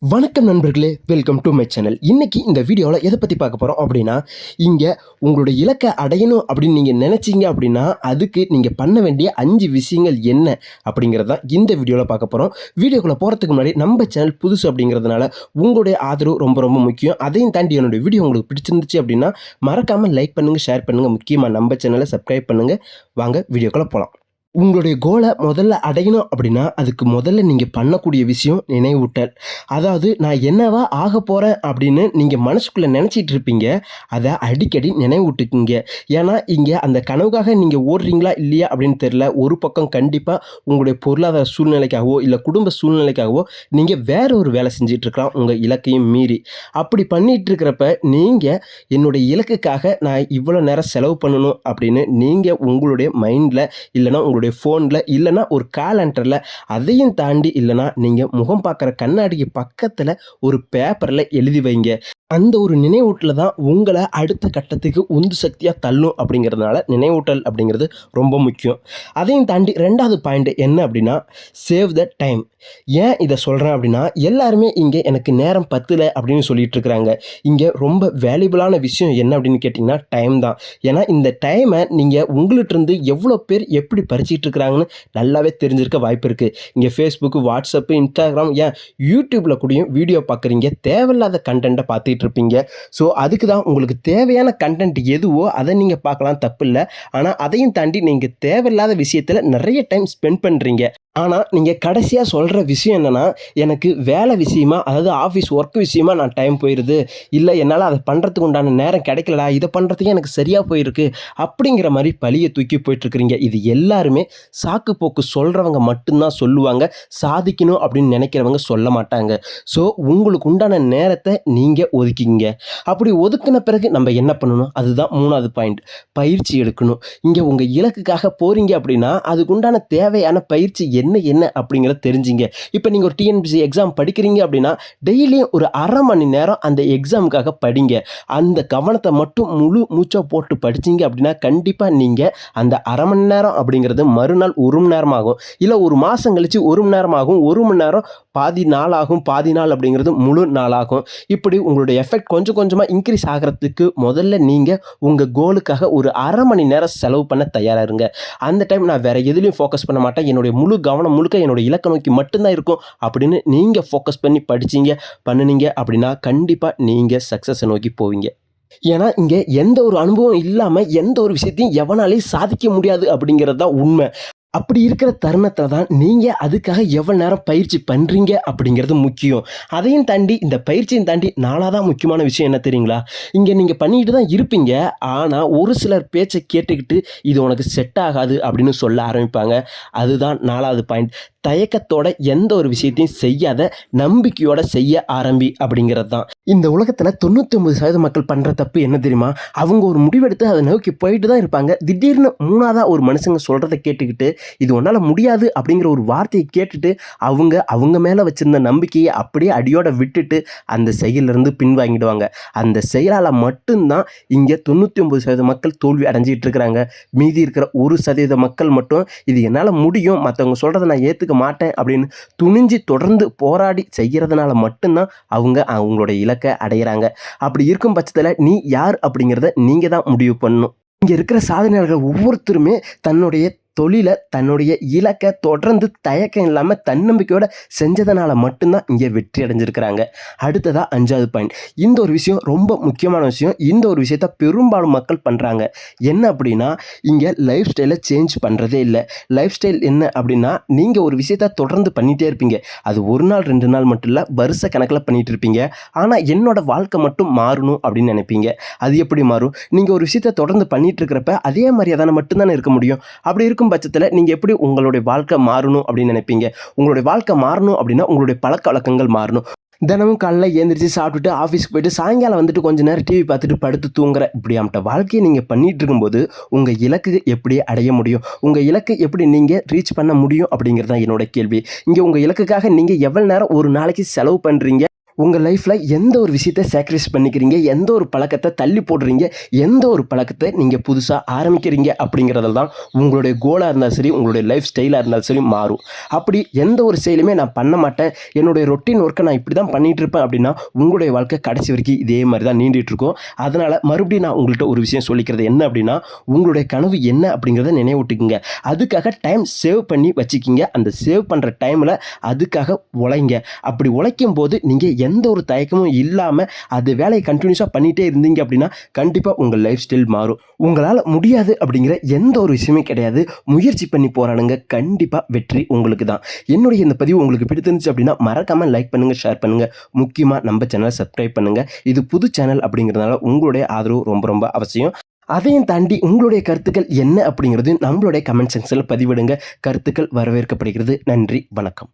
வணக்கம் நண்பர்களே, welcome to my channel. இன்னைக்கு இந்த வீடியோவில் எதை பற்றி பார்க்க போகிறோம் அப்படின்னா, இங்கே உங்களுடைய இலக்கை அடையணும் அப்படின்னு நீங்கள் நினச்சிங்க அப்படின்னா அதுக்கு நீங்கள் பண்ண வேண்டிய 5 விஷயங்கள் என்ன அப்படிங்கிறது தான் இந்த வீடியோவில் பார்க்க போகிறோம். வீடியோக்குள்ளே போகிறதுக்கு முன்னாடி நம்ம சேனல் புதுசு அப்படிங்கிறதுனால உங்களுடைய ஆதரவு ரொம்ப ரொம்ப முக்கியம். அதையும் தாண்டி என்னுடைய வீடியோ உங்களுக்கு பிடிச்சிருந்துச்சு அப்படின்னா மறக்காமல் லைக் பண்ணுங்கள், ஷேர் பண்ணுங்கள், முக்கியமாக நம்ம சேனலை சப்ஸ்கிரைப் பண்ணுங்கள். வாங்க வீடியோக்குள்ளே போகலாம். உங்களுடைய கோலை முதல்ல அடையணும் அப்படின்னா அதுக்கு முதல்ல நீங்கள் பண்ணக்கூடிய விஷயம் நினைவூட்டல். அதாவது நான் என்னவா ஆக போகிறேன் அப்படின்னு நீங்கள் மனசுக்குள்ளே நினச்சிட்டு இருப்பீங்க, அதை அடிக்கடி நினைவூட்டுக்குங்க. ஏன்னா இங்கே அந்த கனவுக்காக நீங்கள் ஓடுறீங்களா இல்லையா அப்படின்னு தெரில. ஒரு பக்கம் கண்டிப்பாக உங்களுடைய பொருளாதார சூழ்நிலைக்காகவோ இல்லை குடும்ப சூழ்நிலைக்காகவோ நீங்கள் வேற ஒரு வேலை செஞ்சிட்ருக்கலாம் உங்கள் இலக்கையும் மீறி. அப்படி பண்ணிகிட்டு இருக்கிறப்ப நீங்கள் என்னுடைய இலக்குக்காக நான் இவ்வளோ நேரம் செலவு பண்ணணும் அப்படின்னு நீங்கள் உங்களுடைய மைண்டில் இல்லைனா உங்களுடைய ஃபோனில் இல்லைனா ஒரு காலண்டரில், அதையும் தாண்டி இல்லைனா நீங்கள் முகம் பார்க்குற கண்ணாடிக்கு பக்கத்தில் ஒரு பேப்பரில் எழுதி வைங்க. அந்த ஒரு நினைவூட்டல் தான் உங்களை அடுத்த கட்டத்துக்கு உந்து சக்தியாக தள்ளும். அப்படிங்கிறதுனால நினைவூட்டல் அப்படிங்கிறது ரொம்ப முக்கியம். அதையும் தாண்டி 2வது பாயிண்ட் என்ன அப்படின்னா, சேவ் த டைம். ஏன் இதை சொல்கிறேன் அப்படின்னா, எல்லாருமே இங்கே எனக்கு நேரம் பத்தலை அப்படின்னு சொல்லிட்டு இருக்கிறாங்க. இங்கே ரொம்ப வேல்யூபிளான விஷயம் என்ன அப்படின்னு கேட்டிங்கன்னா டைம் தான். ஏன்னா இந்த டைமை நீங்கள் உங்கள்கிட்டருந்து எவ்வளோ பேர் எப்படி பறிச்சிட்டு இருக்கிறாங்கன்னு நல்லாவே தெரிஞ்சிருக்க வாய்ப்பு இருக்குது. இங்கே ஃபேஸ்புக்கு, வாட்ஸ்அப்பு, இன்ஸ்டாகிராம், ஏன் யூடியூப்பில் கூடயும் வீடியோ பார்க்குறீங்க, தேவையில்லாத கண்டென்ட்டை பார்த்துட்டு இருப்பீங்க. ஸோ அதுக்கு தான் உங்களுக்கு தேவையான கண்டென்ட் எதுவோ அதை நீங்கள் பார்க்கலாம், தப்பு இல்லை. ஆனால் அதையும் தாண்டி நீங்கள் தேவையில்லாத விஷயத்தில் நிறைய டைம் ஸ்பெண்ட் பண்ணுறீங்க. ஆனால் நீங்கள் கடைசியாக சொல்கிற விஷயம் என்னென்னா, எனக்கு வேலை விஷயமா, அதாவது ஆஃபீஸ் ஒர்க் விஷயமா நான் டைம் போயிடுது, இல்லை என்னால் அதை பண்ணுறதுக்கு உண்டான நேரம் கிடைக்கலடா, இதை பண்ணுறதுக்கு எனக்கு சரியாக போயிருக்கு அப்படிங்கிற மாதிரி பழியை தூக்கி போயிட்டுருக்குறீங்க. இது எல்லாருமே சாக்கு போக்கு சொல்கிறவங்க மட்டும்தான் சொல்லுவாங்க, சாதிக்கணும் அப்படின்னு நினைக்கிறவங்க சொல்ல மாட்டாங்க. ஸோ உங்களுக்கு உண்டான நேரத்தை நீங்கள் ஒதுக்கிங்க. அப்படி ஒதுக்கின பிறகு நம்ம என்ன பண்ணணும், அதுதான் 3வது பாயிண்ட், பயிற்சி எடுக்கணும். இங்கே உங்கள் இலக்குக்காக போகிறீங்க அப்படின்னா அதுக்கு உண்டான தேவையான பயிற்சி என்ன அப்படிங்கிறத தெரிஞ்சிங்க. இப்போ நீங்கள் ஒரு டிஎன்பிஎஸ்சி எக்ஸாம் படிக்கிறீங்க அப்படின்னா டெய்லியும் ஒரு அரை மணி நேரம் அந்த எக்ஸாமுக்காக படிங்க. அந்த கவனத்தை மட்டும் முழு மூச்சா போட்டு படிச்சிங்க அப்படின்னா கண்டிப்பாக நீங்கள் அந்த அரை மணி நேரம் அப்படிங்கிறது மறுநாள் 1 மணி நேரம் ஆகும், இல்லை ஒரு மாதம் கழித்து 1 மணி நேரம் ஆகும், 1 மணி நேரம் பாதி நாள் ஆகும், பாதி நாள் அப்படிங்கிறது முழு நாள் ஆகும். இப்படி உங்களுடைய எஃபெக்ட் கொஞ்சம் கொஞ்சமாக இன்க்ரீஸ் ஆகிறதுக்கு முதல்ல நீங்கள் உங்கள் கோலுக்காக ஒரு அரை மணி நேரம் செலவு பண்ண தயாராக இருங்க. அந்த டைம் நான் வேறு எதுலையும் ஃபோக்கஸ் பண்ண மாட்டேன், என்னுடைய முழு கவனம் முழுக்க என்னோட இலக்கை நோக்கி மட்டும்தான் இருக்கும் அப்படின்னு நீங்கள் ஃபோக்கஸ் பண்ணி படிச்சிங்க பண்ணுனீங்க அப்படின்னா கண்டிப்பாக நீங்கள் சக்ஸஸை நோக்கி போவீங்க. ஏன்னா இங்கே எந்த ஒரு அனுபவம் இல்லாமல் எந்த ஒரு விஷயத்தையும் எவனாலையும் சாதிக்க முடியாது அப்படிங்கிறது தான் உண்மை. அப்படி இருக்கிற தருணத்தில் தான் நீங்கள் அதுக்காக எவ்வளோ நேரம் பயிற்சி பண்ணுறீங்க அப்படிங்கிறது முக்கியம். அதையும் தாண்டி இந்த பயிற்சியும் தாண்டி 4வது முக்கியமான விஷயம் என்ன தெரியுங்களா, இங்கே நீங்கள் பண்ணிக்கிட்டு தான் இருப்பீங்க, ஆனால் ஒரு சிலர் பேச்சை கேட்டுக்கிட்டு இது உனக்கு செட் ஆகாது அப்படின்னு சொல்ல ஆரம்பிப்பாங்க. அதுதான் 4வது பாயிண்ட். தயக்கத்தோட எந்த ஒரு விஷயத்தையும் செய்யாத, நம்பிக்கையோட செய்ய ஆரம்பி அப்படிங்கிறது தான். இந்த உலகத்தில் 99% மக்கள் பண்ணுற தப்பு என்ன தெரியுமா, அவங்க ஒரு முடிவெடுத்து அதை நோக்கி போயிட்டு தான் இருப்பாங்க. திடீர்னு 3வது ஒரு மனுஷங்க சொல்கிறத கேட்டுக்கிட்டு இது உன்னால் முடியாது அப்படிங்கிற ஒரு வார்த்தையை கேட்டுட்டு அவங்க மேலே வச்சிருந்த நம்பிக்கையை அப்படியே அடியோட விட்டுட்டு அந்த செயலிருந்து பின்வாங்கிடுவாங்க. அந்த செயலால் மட்டும்தான் இங்கே 99% மக்கள் தோல்வி அடைஞ்சிட்டு இருக்கிறாங்க. மீதி இருக்கிற 1% மக்கள் மட்டும் இது என்னால் முடியும், மற்றவங்க சொல்கிறத நான் ஏற்றுக்க மாட்டேன் அப்படின்னு துணிஞ்சு தொடர்ந்து போராடி செய்கிறதுனால மட்டும்தான் அவங்களோட இலக்கை அடைகிறாங்க. அப்படி இருக்கும் பட்சத்தில் நீ யார் அப்படிங்கிறத நீங்கள் தான் முடிவு பண்ணணும். இங்கே இருக்கிற சாதனையாளர்கள் ஒவ்வொருத்தருமே தன்னுடைய தொழிலை, தன்னுடைய இலக்கை தொடர்ந்து தயக்கம் இல்லாமல் தன்னம்பிக்கையோட செஞ்சதுனால மட்டும்தான் இங்கே வெற்றி அடைஞ்சிருக்கிறாங்க. அடுத்ததாக 5வது பாயிண்ட். இந்த ஒரு விஷயம் ரொம்ப முக்கியமான விஷயம். இந்த ஒரு விஷயத்த பெரும்பாலும் மக்கள் பண்ணுறாங்க. என்ன அப்படின்னா, இங்கே லைஃப் ஸ்டைலை சேஞ்ச் பண்ணுறதே இல்லை. லைஃப் ஸ்டைல் என்ன அப்படின்னா, நீங்கள் ஒரு விஷயத்த தொடர்ந்து பண்ணிகிட்டே இருப்பீங்க. அது 1 நாள் 2 நாள் மட்டும் இல்லை, வருஷ கணக்கில் பண்ணிகிட்டு இருப்பீங்க. ஆனால் என்னோட வாழ்க்கை மட்டும் மாறணும் அப்படின்னு நினைப்பீங்க. அது எப்படி மாறும், நீங்கள் ஒரு விஷயத்த தொடர்ந்து பண்ணிகிட்டு இருக்கிறப்ப அதே மாதிரி அதான மட்டும்தானே இருக்க முடியும். அப்படி இருக்கும் பட்சத்தில் நீங்கள் எப்படி உங்களுடைய வாழ்க்கை மாறணும் அப்படின்னு நினைப்பீங்க. உங்களுடைய வாழ்க்கை மாறணும் அப்படின்னா உங்களுடைய பழக்க வழக்கங்கள் மாறணும். தினமும் காலைல எழுந்திரிச்சு சாப்பிட்டுட்டு ஆஃபீஸ்க்கு போயிட்டு சாயங்காலம் வந்துட்டு கொஞ்சம் நேரம் டிவி பார்த்துட்டு படுத்து தூங்குற இப்படியாமட்ட வாழ்க்கையை நீங்கள் பண்ணிகிட்டு இருக்கும்போது உங்கள் இலக்கு எப்படி அடைய முடியும், உங்கள் இலக்கு எப்படி நீங்கள் ரீச் பண்ண முடியும் அப்படிங்கிறது தான் என்னோட கேள்வி. இங்கே உங்கள் இலக்குக்காக நீங்கள் எவ்வளோ நேரம் ஒரு நாளைக்கு செலவு பண்ணுறீங்க, உங்கள் லைஃப்பில் எந்த ஒரு விஷயத்தை சாக்ரிஃபைஸ் பண்ணிக்கிறீங்க, எந்த ஒரு பழக்கத்தை தள்ளி போடுறீங்க, எந்த ஒரு பழக்கத்தை நீங்கள் புதுசாக ஆரம்பிக்கிறீங்க அப்படிங்கிறதுல தான் உங்களுடைய கோலாக இருந்தாலும் சரி, உங்களுடைய லைஃப் ஸ்டைலாக இருந்தாலும் சரி மாறும். அப்படி எந்த ஒரு செயலுமே நான் பண்ண மாட்டேன், என்னுடைய ரொட்டீன் ஒர்க்கை நான் இப்படி தான் பண்ணிகிட்டு இருப்பேன் அப்படின்னா உங்களுடைய வாழ்க்கை கடைசி வரைக்கும் இதே மாதிரி தான் நீண்டுட்டு இருக்கும். அதனால் மறுபடியும் நான் உங்கள்கிட்ட ஒரு விஷயம் சொல்லிக்கிறது என்ன அப்படின்னா, உங்களுடைய கனவு என்ன அப்படிங்கிறத நினைவூட்டுக்குங்க. அதுக்காக டைம் சேவ் பண்ணி வச்சுக்கிங்க. அந்த சேவ் பண்ணுற டைமில் அதுக்காக உழைங்க. அப்படி உழைக்கும் போது நீங்கள் எந்த ஒரு தயக்கமும் இல்லாமல் அது வேலையை கண்டினியூஸாக பண்ணிகிட்டே இருந்தீங்க அப்படின்னா கண்டிப்பாக உங்கள் லைஃப் ஸ்டைல் மாறும். உங்களால் முடியாது அப்படிங்கிற எந்த ஒரு விஷயமே கிடையாது. முயற்சி பண்ணி போராடுங்க, கண்டிப்பாக வெற்றி உங்களுக்கு தான். என்னுடைய இந்த பதிவு உங்களுக்கு பிடித்திருந்துச்சு அப்படின்னா மறக்காமல் லைக் பண்ணுங்கள், ஷேர் பண்ணுங்கள். முக்கியமாக நம்ம சேனலை சப்ஸ்கிரைப் பண்ணுங்கள். இது புது சேனல் அப்படிங்கிறதுனால உங்களுடைய ஆதரவு ரொம்ப ரொம்ப அவசியம். அதையும் தாண்டி உங்களுடைய கருத்துக்கள் என்ன அப்படிங்கிறது நம்மளுடைய கமெண்ட் செக்ஷனில் பதிவிடுங்க. கருத்துக்கள் வரவேற்கப்படுகிறது. நன்றி, வணக்கம்.